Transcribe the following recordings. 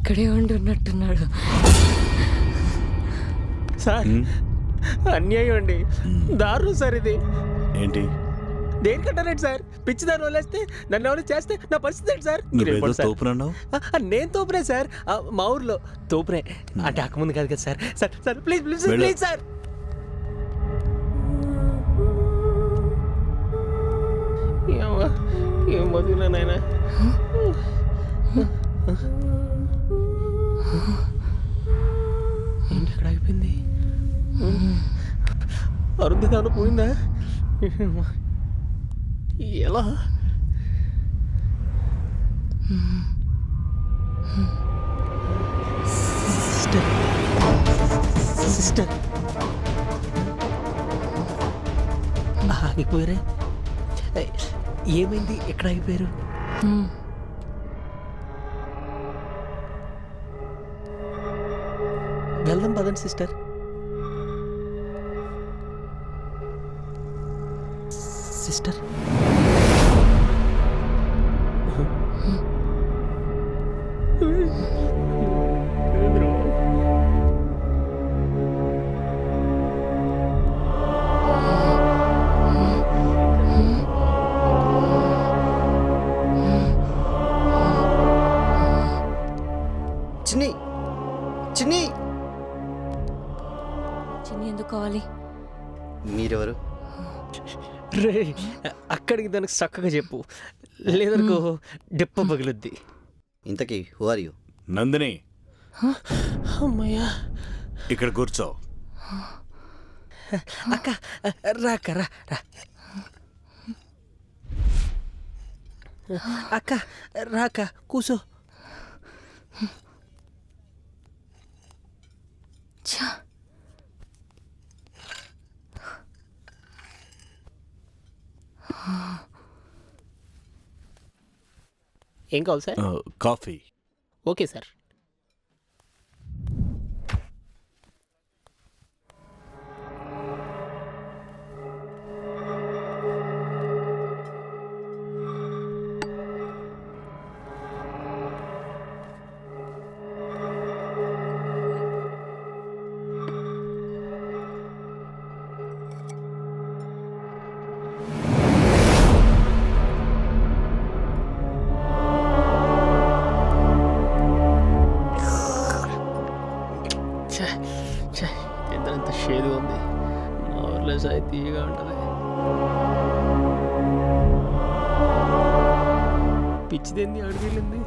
ఇక్కడే ఉంటున్నట్టున్నాడు. సార్ అన్యాయం అండి, దారుణం సార్ ఇది. ఏంటి దేనికంటారండి సార్? పిచ్చిదాన్ని వదిలేస్తే నన్ను ఎవరైనా చేస్తే నా పరిస్థితి ఏంటి సార్? తోపునన్నావు? నేను తోపునే సార్, మా ఊర్లో తోపునే. అంటే అక్కముందు కాదు కదా sir. Sir sir please please please sir. ఏం బతుకున్నా నాయనా. ఏంటి ఎక్కడ అయిపోయింది? అరుంధతి పోయిందా? ఎలా? సిస్టర్ సిస్టర్ ఆగిపోయారే? ఏమైంది? ఎక్కడ ఆగిపోయారు? వెళ్దాం పదండి సిస్టర్. సిస్టర్ చిన్ని చిన్ని చిన్ని ఎందుకు కావాలి? మీరెవరు? రే, అక్కడికి దానికి చక్కగా చెప్పు, లేదనుకో డిప్ప పగిలిద్ది. ఇంతకీ హూ ఆర్ యూ? నందిని, అమ్మయ్యా. ఇక్కడ కూర్చో. అక్క రాక రా రా. అక్క రాక కూసో. ఏం కావాలి సార్? కాఫీ. Okay sir. ఎంత షేదు ఉంది. మా ఊర్లో సాయి తీయగా ఉంటుంది. పిచ్చిదేంది అడిగిలింది.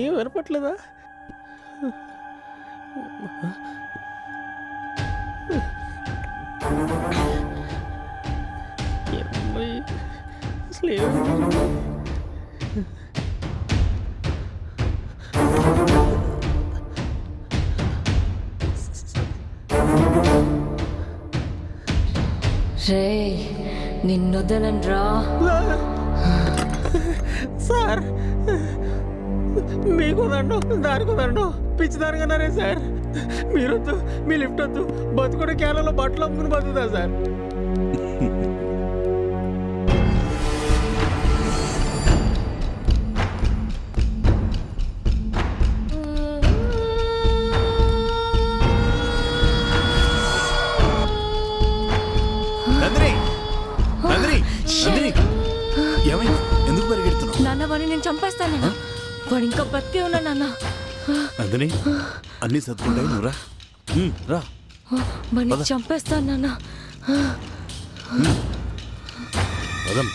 ఏం వినపట్లేదా? అసలు ఏమి రే, నిన్నొదలనరా. సార్ మీకు దండం, దానికి దండం. పిచ్చిదానికన్నారే సార్. మీరొద్దు, మీ లిఫ్ట్ వద్దు. బతుకుడు కేరళలో బట్టలు అమ్ముకుని బతుకుతా సార్. ఎందుకు పరిగెడుతున్నావు? నాన్న వాడిని నేను చంపేస్తాను నాన్న. వాడు ఇంకా బతికే ఉన్నా నాన్న. నందిని, అన్నీ సర్దుకుంటాయి, నువ్వు రా. రా, వాడిని చంపేస్తాను నాన్న. పదం.